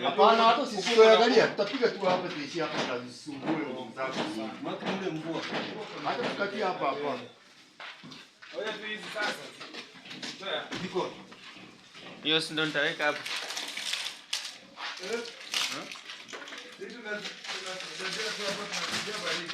Hapana, hata sisiangalia, tutapiga tu hapa tuishie hapa na zisumbue mzako. Makule mvua. Hata tukatia hapa hapa. Oya tu hizi sasa. Toa. Biko. Hiyo si ndo nitaweka hapa. Sisi tunajua tu hapa tunapiga baridi.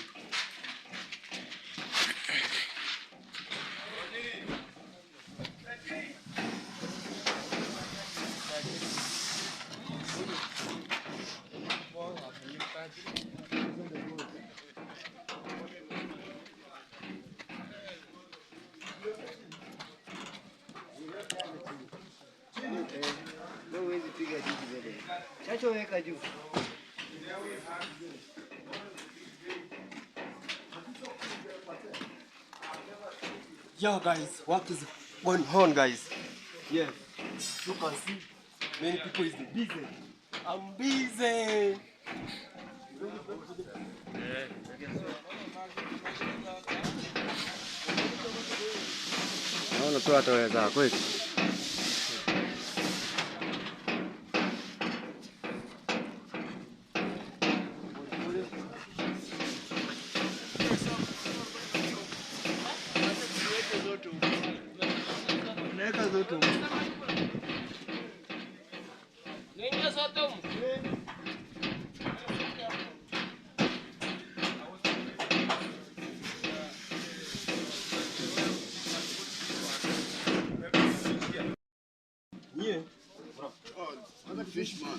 Yo guys, work is going on guys. Yeah, you can see many people is busy. I'm busy. Naona tu ataweza kweli. Yeah. Oh, I'm a fish man.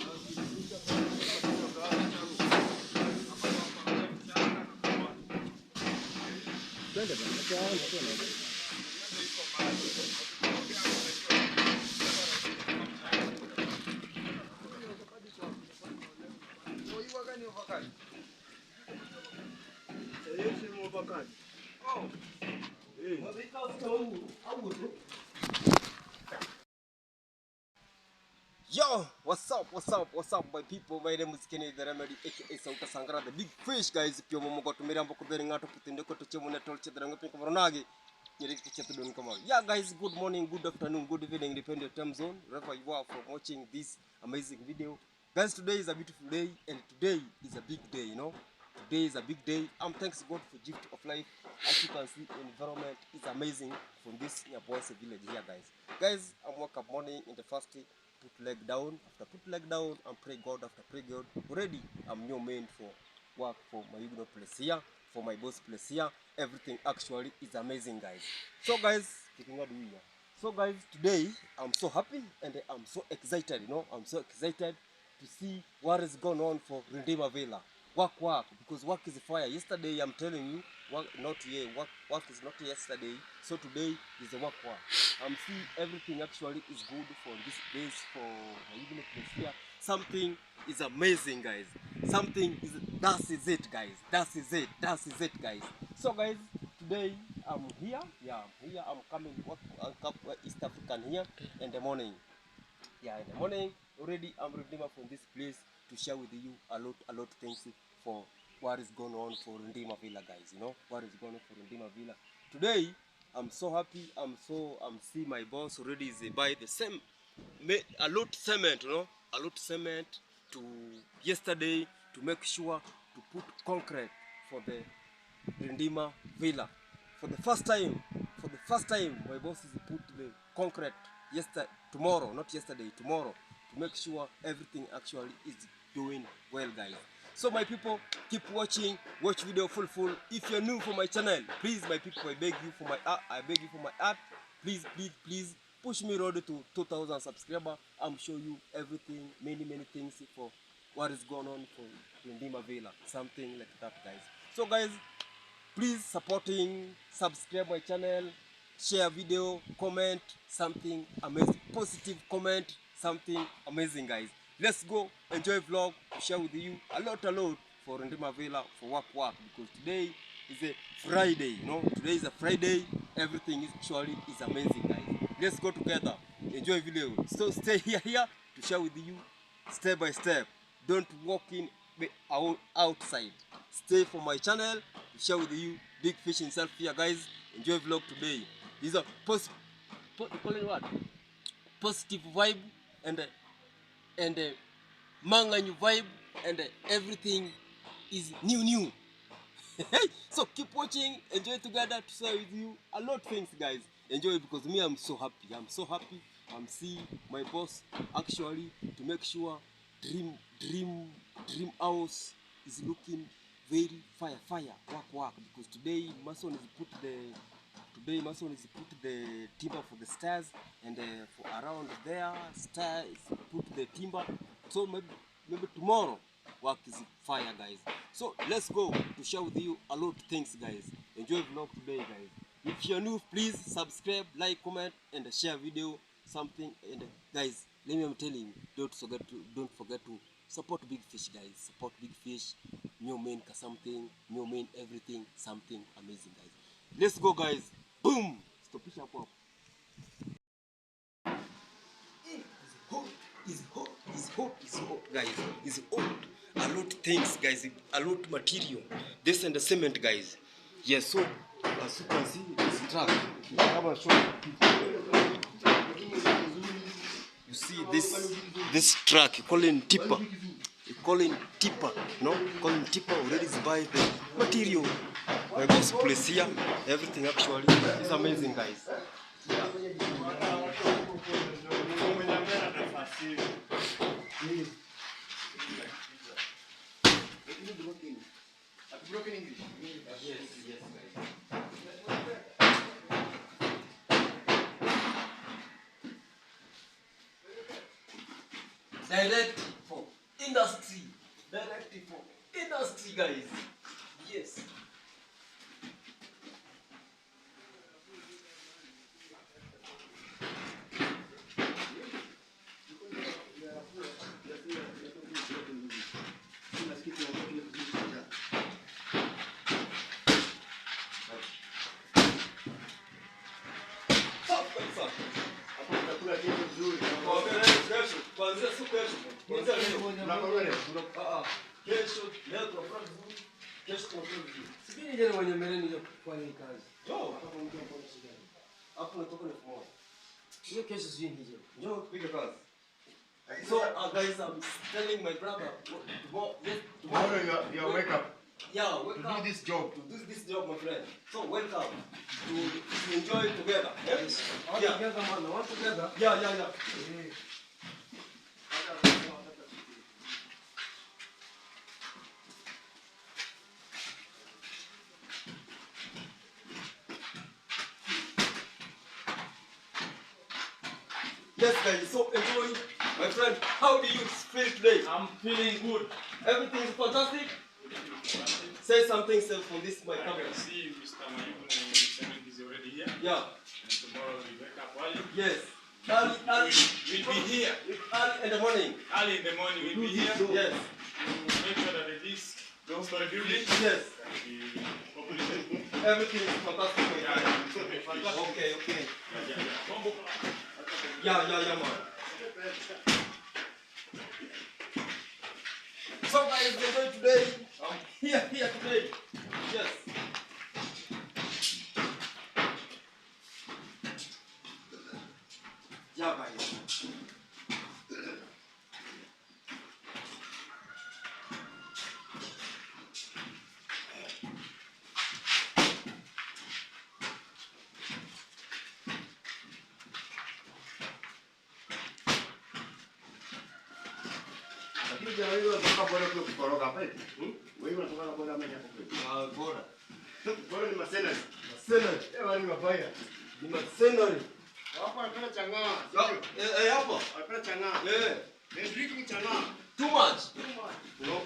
Yo, what's up, my people? My name is Kenny the Remedy, aka Sauta Sangara, the big fish, guys. Pio momo to mirambo ko bering ato putinde ko to chemu na tolche drango pin koronagi. Nyeri kichetu don kama. Yeah, guys, good morning, good afternoon, good evening, depending on time zone, wherever you are from watching this amazing video. Guys, today is a beautiful day, and today is a big day, you know. Today is a big day. I'm thanks God for gift of life. As you can see, the environment is amazing from this Nyaboise village here, guys. Guys, I'm wake up morning in the first day. Put leg down, after put leg down and pray God, after pray God. Already I'm new man for work for my Yuguno place here, for my boss place here. Everything actually is amazing, guys. So guys, today I'm so happy and I'm so excited, you know. I'm so excited to see what is going on for Redeemer Villa. Work, because work is fire. Yesterday I'm telling you, work is not yesterday. So today is a work. I'm seeing everything actually is good for this days for even place here. Something is amazing, guys. That is it, guys. So guys, today I'm here. Yeah, I'm here. I'm coming East African here in the morning. Yeah, in the morning already I'm Redeemer from this place to share with you a lot things for what is going on for Redeemer Villa, guys. You know what is going on for Redeemer Villa today. I'm so happy. I'm see my boss already is buy the same a lot cement, you know, a lot cement to yesterday to make sure to put concrete for the Redeemer Villa. For the first time, my boss is put the concrete tomorrow, not yesterday, tomorrow, to make sure everything actually is doing well, guys. So my people, keep watching, watch video full. If you're new for my channel, please, my people, I beg you for my art, please push me road to 2,000 subscribers. I'm show you everything, many things for what is going on for Redeemer Villa, something like that, guys. So guys, please subscribe my channel, share video, comment something amazing, positive comment something amazing, guys. Let's go enjoy vlog, share with you a lot for Redeemer Villa for work, because today is a Friday, you know. Today is a Friday everything is actually is amazing, guys. Let's go together, enjoy video. So stay here to share with you step by step. Don't walk in outside. Stay for my channel to share with you big fish himself here, guys. Enjoy vlog today. These are positive vibe and manganyu vibe and everything is new. So keep watching, enjoy together to share with you a lot of things, guys. Enjoy, because me, I'm so happy. I'm seeing my boss actually to make sure dream house is looking very fire work, because today Mason is put the timber for the stairs, and for around there stairs put the timber. So maybe tomorrow work is fire, guys. So let's go to share with you a lot of things, guys. Enjoy vlog today, guys. If you're new, please subscribe, like, comment, and share video something. And guys, let me tell you, don't forget to support big fish, guys. Support big fish. New main something, new main everything, something amazing, guys. Let's go, guys. Boom. Stop it up. It's hot, guys. It's hot. A lot of things, guys. A lot of material. This and the cement, guys. Yes, so as you can see, this truck. You see this truck, you call it tipper. No? Call it tipper. Already is by the material. My boss place here. Everything actually is amazing, guys. Yeah. Broken English. Yes, guys. Direct for industry, guys. Yes. So guys, I'm telling my brother Tomorrow you are wake up yeah, wake to up do this job. to do this job, my friend. So welcome to enjoy it together. Yes? Yeah. Together, man. All together. Yeah. Yes, guys. So enjoy, my friend. How do you feel today? I'm feeling good. Everything is fantastic. Say something, sir, from this my I camera. can see Mr. Mayuguno is already here. Yeah. And tomorrow we wake up early. Yes. Early. We'll be here. Early in the morning. Early in the morning we'll be here. Yes. To make sure that the disc, the story building, Yes. can be completed. Everything is fantastic. My Yeah, friend. it's okay, fantastic. Okay. Yeah. Yeah, man. So guys, enjoy today. Here today. Yes. Yeah, guys. Lakini jana wewe unatoka bora kule kukoroga hapa eti. Wewe unatoka bora mwenye hapo kwetu. Bora. Bora ni masena. Senate. Ewa ni mabaya. Ni masenari. Hapo anapenda chang'aa. Hapo. Anapenda chang'aa. They drink me chang'aa. Too much. No.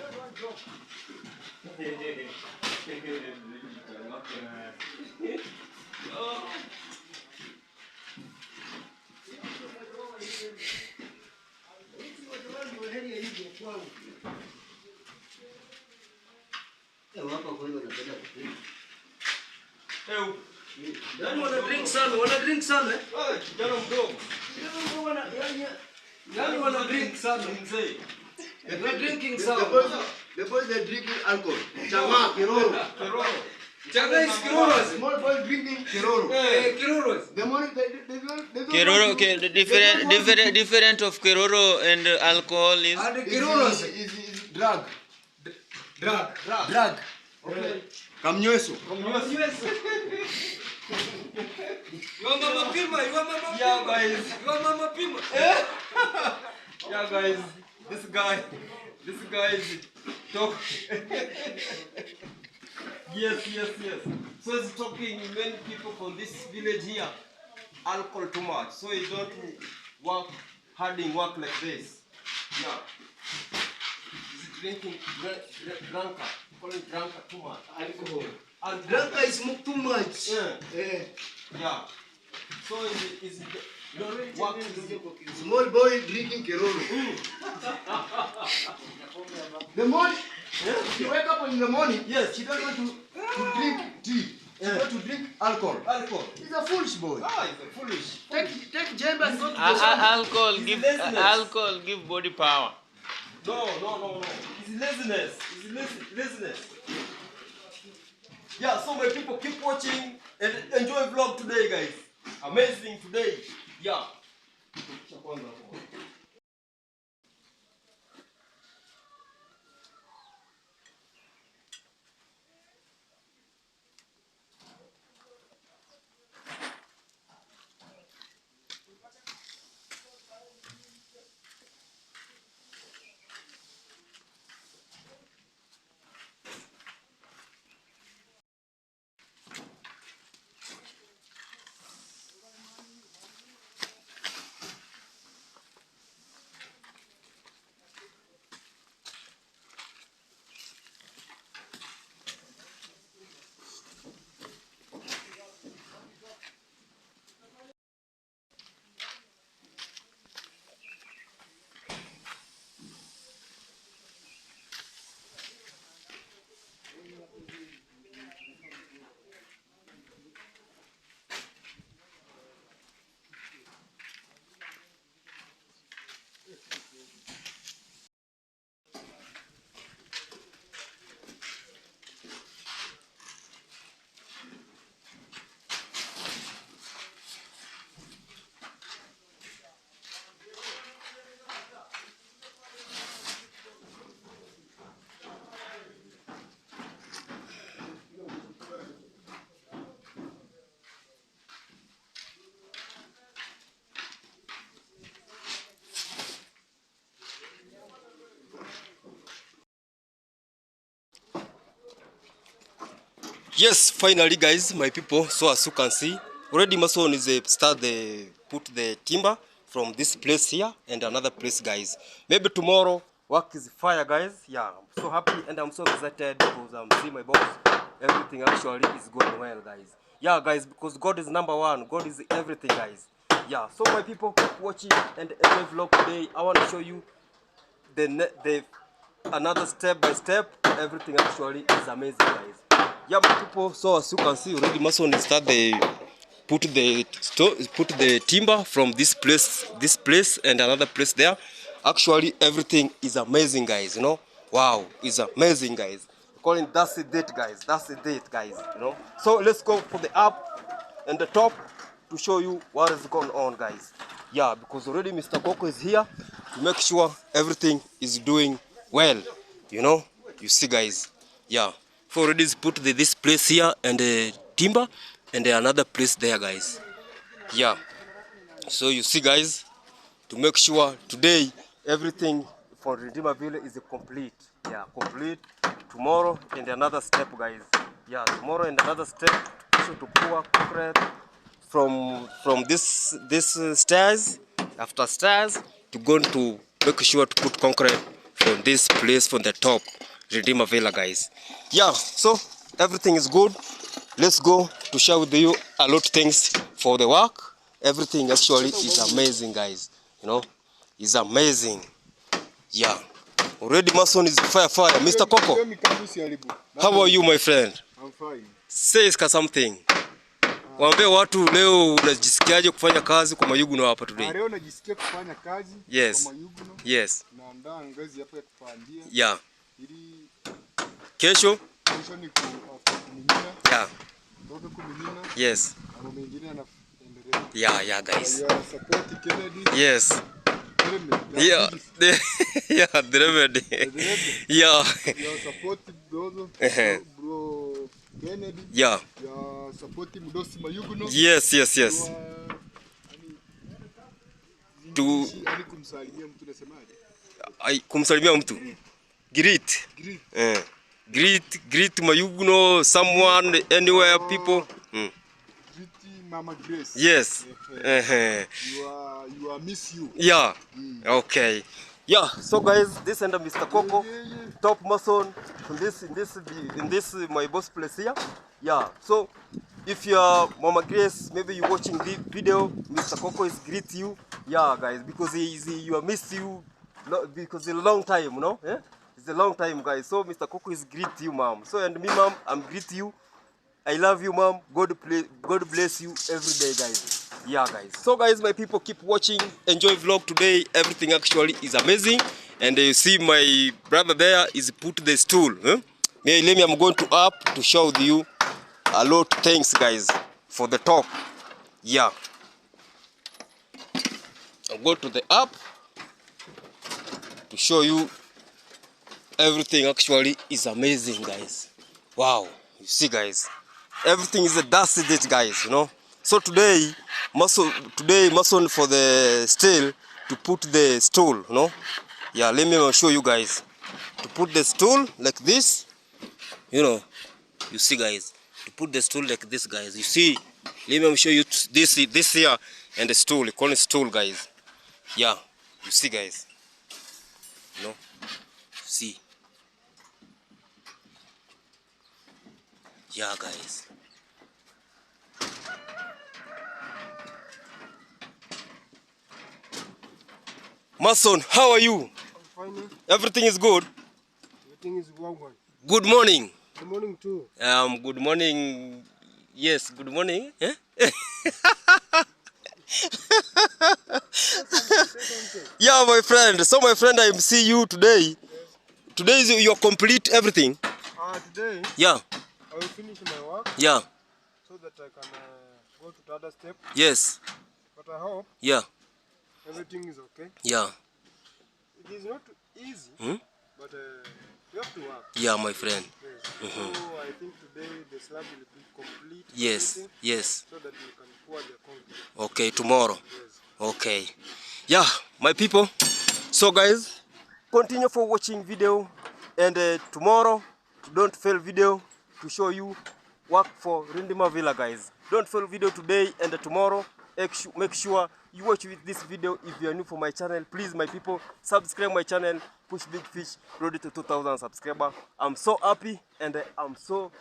Yaani wana drink sana, wana drink sana. Kijana mdogo. Yaani wana drink sana mzee. They're drinking The sana. boys are drinking alcohol. Chama, Kiroro. Changa is Kiroros. Small boy drinking Kiroro. Kiroros. The morning they don't Keroro, want to- okay, different of Keroro and alcohol is And is Kiroros. drug. Drug. Okay. Kamnyweso. Your mama Pima, your mama Pima. Yeah, guys. Your mama Pima. Yeah, guys. This guy is talk. Yes. So he's talking many people from this village here. Alcohol too much, so you don't work work like this. Yeah. He's drinking drunker. Call it drunker too much. Alcohol. Drunk is too much. Yeah. So is work Small boy drinking Kiroro. The morning, you wake up in the morning. Yes. She doesn't want to drink tea. She wants to drink alcohol. Alcohol. He's a foolish boy. He's foolish. Take Jemba and go to the shop. alcohol give body power. No. It's laziness. Laziness. Yeah, so my people keep watching and enjoy vlog today, guys. Amazing today. Yeah. Yes, finally guys, my people, so as you can see, already Mason is put the timber from this place here and another place, guys. Maybe tomorrow work is fire, guys. Yeah, I'm so happy and I'm so excited because I'm seeing my boss. Everything actually is going well, guys. Yeah, guys, because God is number one. God is everything, guys. Yeah, so my people, keep watching and enjoy vlog today. I want to show you the another step by step. Everything actually is amazing, guys. Yeah, my people, so as you can see already Mason is start put the timber from this place and another place there. Actually everything is amazing, guys, you know. Wow, it's amazing, guys. Calling that's the date, guys. That's the date, guys, you know. So let's go for the up and the top to show you what is going on, guys. Yeah, because already Mr. Coco is here to make sure everything is doing well, you know. You see, guys. Yeah, for already put this place here and the timber and another place there, guys. Yeah, so you see, guys, to make sure today everything for Redeemer Village is complete. Yeah, complete. Tomorrow and another step, guys. Yeah, tomorrow and another step to pour concrete from this stairs. After stairs, to go to make sure to put concrete from this place from the top, Redeemer Village, guys. Yeah, so everything is good. Let's go to share with you a lot of things for the work. Everything actually is amazing, guys. You know, it's amazing. Yeah. Already Mason is fire. Mr. Coco, how are you, my friend? I'm fine. Say something. Waambie watu leo unajisikiaje kufanya kazi kwa Mayuguno hapa today? Leo najisikia kufanya kazi Yes. kwa Mayuguno. Yes. Naandaa ngazi hapa ya kupandia. Yeah. Ili Kesho ni kumimina. Yeah. Ndoto kumimina. Yes. Na mengine yanaendelea. Yeah guys. Ya support Kennedy. Yes. Yeah. Yeah, the remedy. Yeah. Ya support bro Kennedy. Yeah. Ya support Mdosi Mayuguno. Yes. Yani kumsalimia mtu nasemaje? Kumsalimia mtu. Greet. Greet Mayuguno, someone, anywhere, people. Greet Mama Grace. Yes. You are miss you. Yeah. Okay. Yeah. So guys, this and Mr. Coco, top mason in this my boss place here. Yeah. So if you are Mama Grace, maybe you watching the video, Mr. Coco is greet you. Yeah, guys, because you are miss you because it's a long time, no? Yeah? It's a long time, guys. So Mr. Coco is greet you, mom. So and me, mom, I'm greet you. I love you, mom. God bless you every day, guys. Yeah, guys. So guys, my people, keep watching. Enjoy vlog today. Everything actually is amazing. And you see my brother there is put the stool. Huh? Let me, I'm going to up to show you a lot of things, guys, for the top. Yeah. I'll go to the up to show you everything actually is amazing, guys. Wow. You see, guys. Everything is a dusted it, guys, you know. So today mason for the steel to put the stool, you know. Yeah, let me show you guys. To put the stool like this, you know. You see, guys. To put the stool like this, guys. You see. Let me show you this here and the stool. You call it stool, guys. Yeah. You see, guys. You know. See. Yeah, guys. Mason, how are you? I'm fine. Everything is good? Everything is well. Good morning. Good morning too. Good morning. Yes, good morning. Eh? Yeah, my friend. So my friend, I see you today. Today is your complete everything. Today Yeah. I will finish my work. Yeah. So that I can go to the other step. Yes. But I hope Yeah. everything is okay. Yeah. It is not easy, but you have to work. Yeah, my friend. Yes. So I think today the slab will be complete. Yes. everything, Yes. So that you can pour the concrete. Okay, tomorrow. Yes. Okay. Yeah, my people. So guys, continue for watching video, and tomorrow don't fail video to show you work for Rindima Villa, guys. Don't fail video today and tomorrow. Make sure you watch with this video. If you are new for my channel, please, my people, subscribe my channel. Push Big Fish road to 2,000 subscribers. I'm so happy and I'm so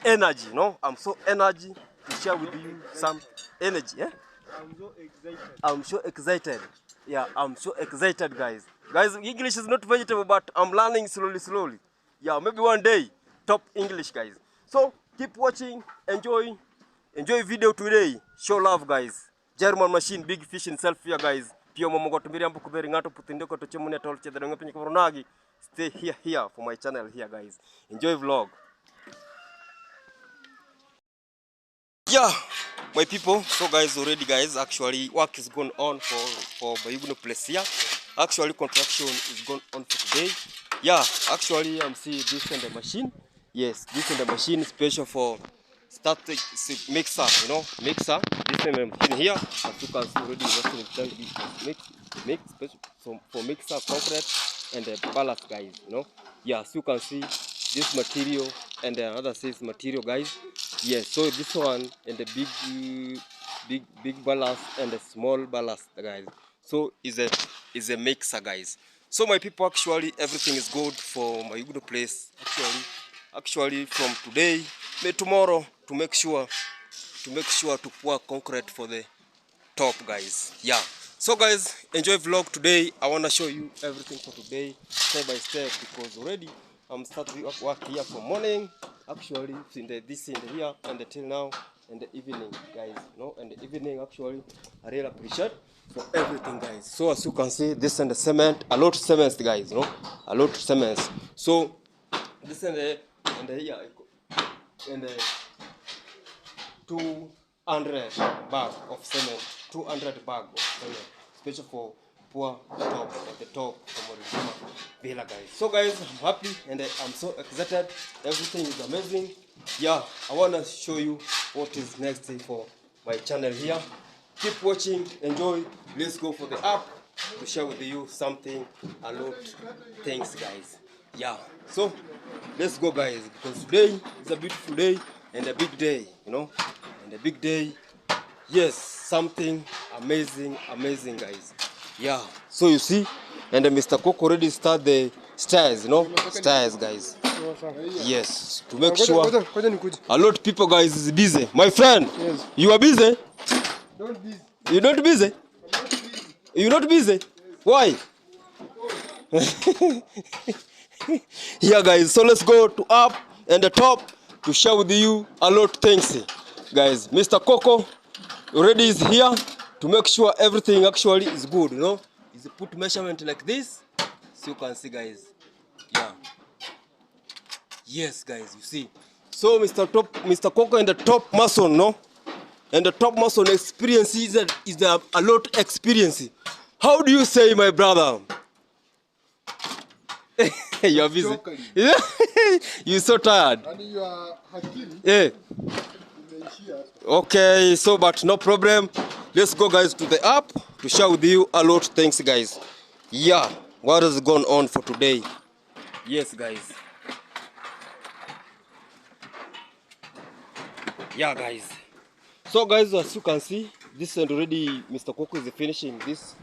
energy, no? I'm so energy to share with you some energy. Yeah? I'm so excited. I'm so excited. Yeah, I'm so excited, guys. Guys, English is not vegetable, but I'm learning slowly. Yeah, maybe one day, top English, guys. So keep watching, enjoy video today. Show love, guys. German machine, Big Fish himself here, guys. Pio momogo tumiri ambu kuberi ngato putindoko tochemu ne tolche the ngapinyi koronagi. Stay here for my channel here, guys. Enjoy vlog. Yeah, my people. So guys, already, guys, actually work is going on for Mayuguno place here. Actually construction is going on for today. Yeah, actually I'm seeing this in the machine. Yes, this in the machine special for static mixer, you know, mixer. This in the machine here, as you can see already working mix special for mixer, concrete and the ballast, guys, you know. Yeah, so you can see this material and the other says material, guys. Yes, so this one and the big ballast and the small ballast, guys. So is a mixer, guys. So my people, actually everything is good for Mayuguno place. Actually from today, maybe tomorrow, to make sure to pour concrete for the top, guys. Yeah. So guys, enjoy vlog today. I wanna show you everything for today, step by step, because already I'm starting work here from morning. Actually, this in the here and until now, in the evening, guys. In the evening, actually, I really appreciate for everything, guys. So as you can see, this and the cement, a lot of cements, guys. A lot of cements. So this and the here and the 200 bag of cement, 200 bag of cement, especially for poor top at the top from Orizoma Villa, guys. So guys, I'm happy and I'm so excited. Everything is amazing. Yeah, I want to show you what is next for my channel here. Keep watching, enjoy. Let's go for the app to share with you something, a lot things, guys. Yeah, so let's go, guys, because today is a beautiful day and a big day, and a big day. Yes, something amazing, guys. Yeah, so you see, and Mr. Cook already start the stairs, stairs, guys. Yes, to make sure a lot of people, guys, is busy. My friend, Yes. You are busy? Don't busy. You're not busy? You're not busy? Why? Yeah, guys, so let's go to up and the top to share with you a lot of things, guys. Mr. Coco already is here to make sure everything actually is good, Is put measurement like this, so you can see, guys. Yeah. Yes, guys, you see. So Mr. Coco and the top mason, And the top mason experience is a lot experience. How do you say, my brother? You're busy. You're so tired. And you are hakili. Yeah. Imeishia. Okay, so but no problem. Let's go, guys, to the app to share with you a lot of things, guys. Yeah, what is going on for today? Yes, guys. Yeah, guys. So, guys, as you can see, this and already Mr. Coco is finishing this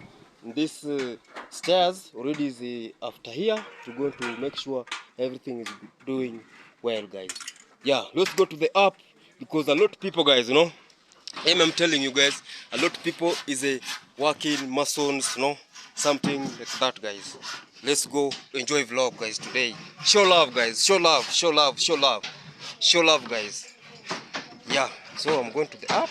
stairs already is after here to go to make sure everything is doing well, guys. Yeah, let's go to the app because a lot of people, guys, I'm telling you, guys, a lot of people is working masons, something like that, guys. Let's go enjoy vlog, guys, today. Show love, guys. Show love, show love, show love. Show love, guys. Yeah, so I'm going to the app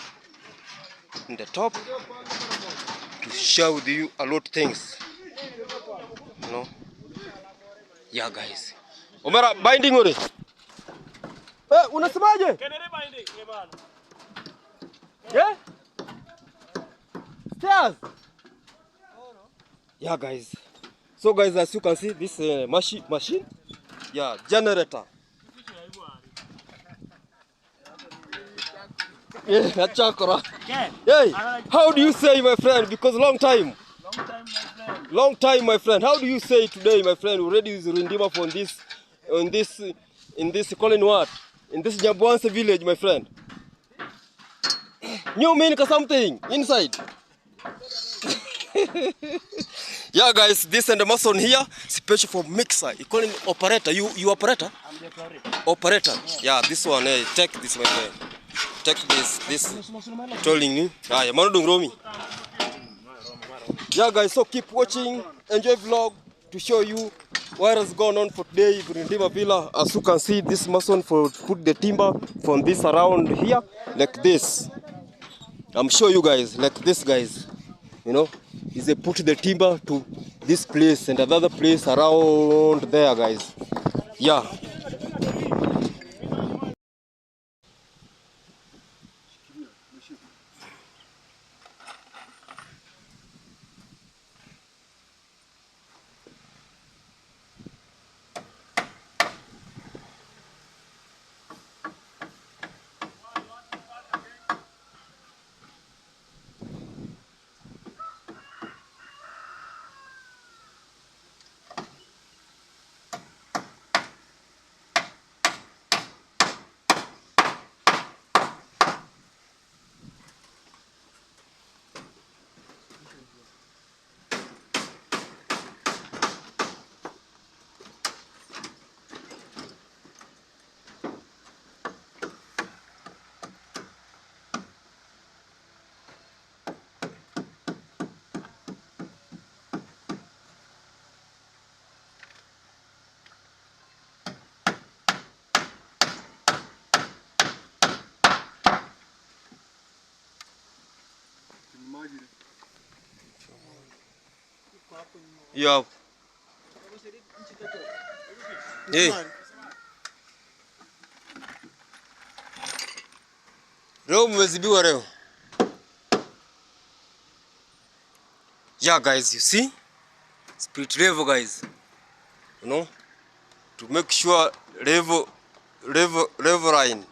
in the top to share with you a lot of things. Yeah, guys. Omera binding ore. Unasemaje? Yeah? Stairs. Yeah, guys. So, guys, as you can see, this machine, yeah, generator. Yeah, chakra. Hey, how do you say, my friend? Because long time. Long time, my friend. How do you say today, my friend? Already is Rindima from this, in this calling what? In this Jabuanse village, my friend. New mean something inside. Yeah, guys, this and the mason here, special for mixer. You call him operator. You operator? I'm the operator. Operator. Yeah, this one. Hey, take this, my friend. Take this. Telling me. Ah, Manudung Romi. Yeah, guys, so keep watching. Enjoy vlog to show you what has gone on for today in Rindima Villa. As you can see, this mason for put the timber from this around here like this. I'm sure you guys like this, guys. Is they put the timber to this place and another place around there, guys. Yeah. Yeah. Hey. Leo mmezidiwa leo. Yeah guys, you see? Spirit level guys. You know? To make sure level line.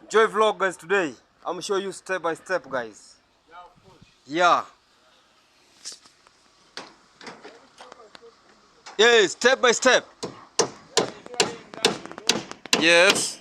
Enjoy vlog guys today. I'm show you step by step guys. Yeah. Yeah, step by step. Yes.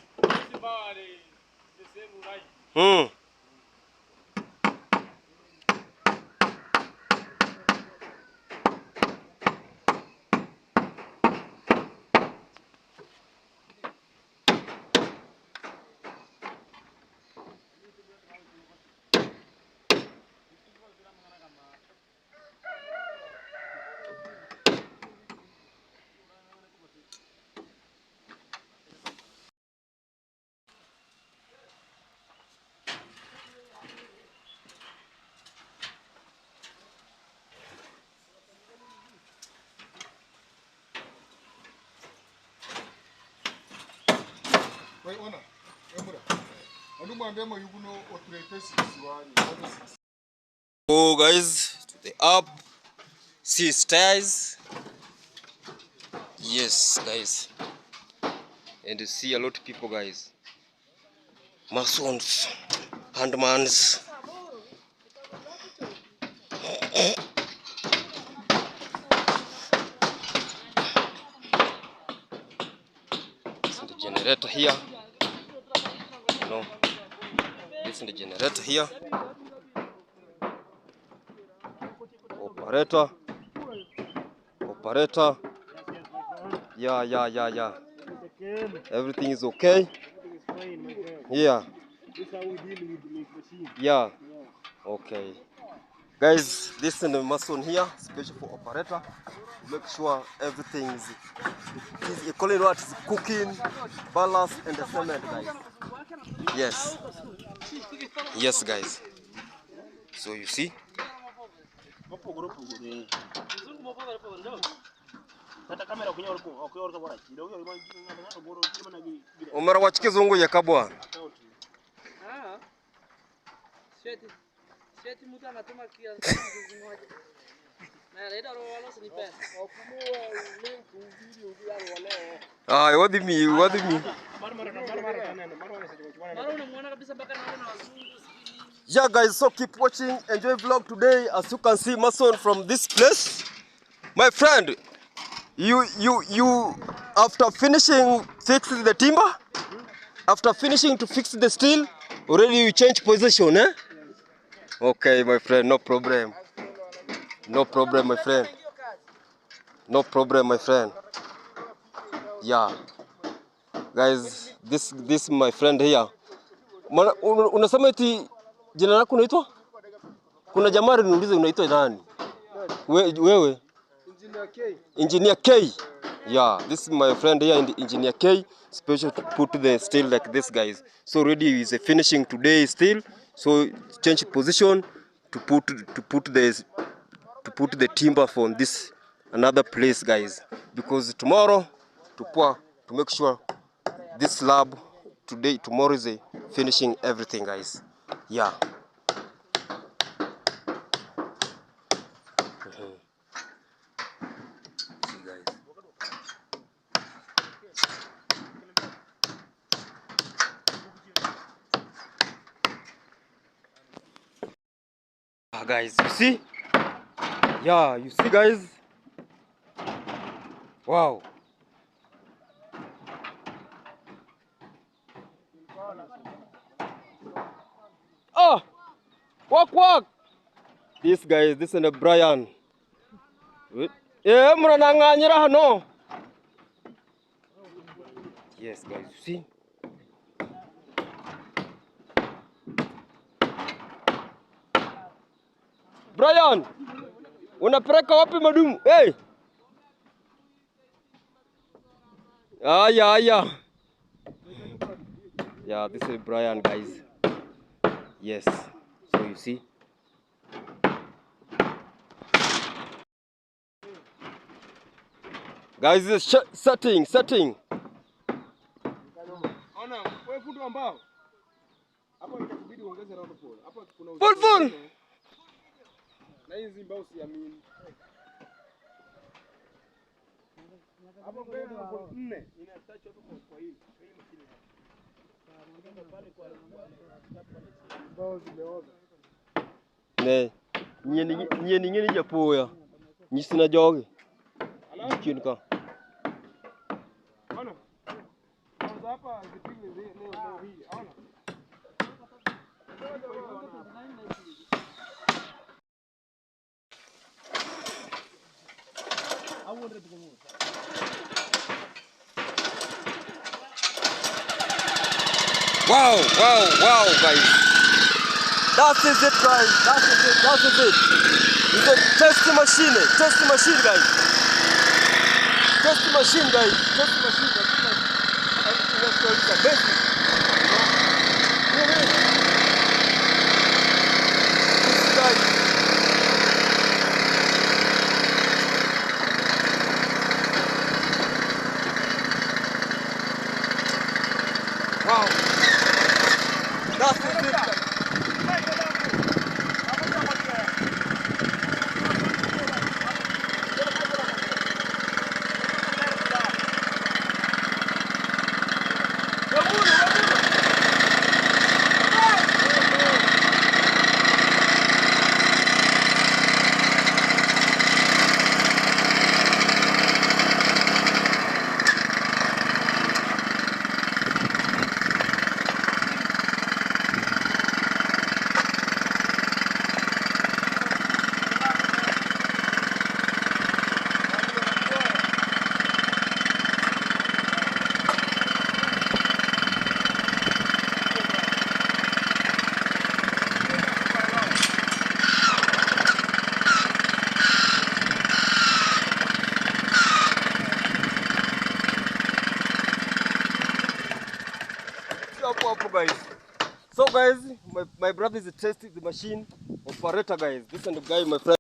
Wait, Ona. iammayuguno5148. Oh guys, to the up. See stairs. Yes guys. And you see a lot of people guys. Masons, handmans. This is the generator here. No. This is the generator here. Operator. Yeah. Everything is okay. Yeah. Yeah. Okay. Guys, this is the mason here, special for operator. Make sure everything is calling what is cooking, balance, and the cement, guys. Yes. Yes, guys. So you see. Umara wachike zungu ya kabwa. What do you mean? Yeah guys, so keep watching, enjoy vlog today. As you can see, mason from this place. My friend, you after finishing fixing the timber, after finishing to fix the steel, already you change position, eh? Okay, my friend, no problem. No problem, my friend. No problem, my friend. Yeah. Guys, this my friend here. Unasema eti jina lako unaitwa? Kuna jamaa niulize unaitwa nani? Wewe? Engineer K. Engineer K. Yeah, this is my friend here in the Engineer K, special to put the steel like this, guys. So already is finishing today steel. So change position to put the timber from this another place, guys. Because tomorrow to make sure this slab tomorrow is finishing everything, guys. Yeah. See, guys. Guys, you see? Yeah, you see, guys? Wow. Oh! Walk! This is a Brian. No. Yes, guys, you see? Brian! Unapeleka wapi madumu? Hey! Yeah. Yeah, this is Brian, guys. Yes. So you see? Guys, this is setting. Ona, wewe fundi wa mbao. Hapo itakubidi uongeze round pole. Hapo kuna Full. Na hizi mbao siamini. Hapo mbele na 4 inatouch hapo kwa hili. Hii mashine. Mbao zimeoza. Ne. Nyeni japoya. Nyisina jogi. Jikin ka. Ona. Kwanza hapa zipigwe leo hii. Ona. Wow, guys. That is it, guys. That is it. It's a test machine, guys. Test machine, guys. Wow. That is it, guys. Guys. So guys, my brother is testing the machine operator, guys. This is the guy, my friend.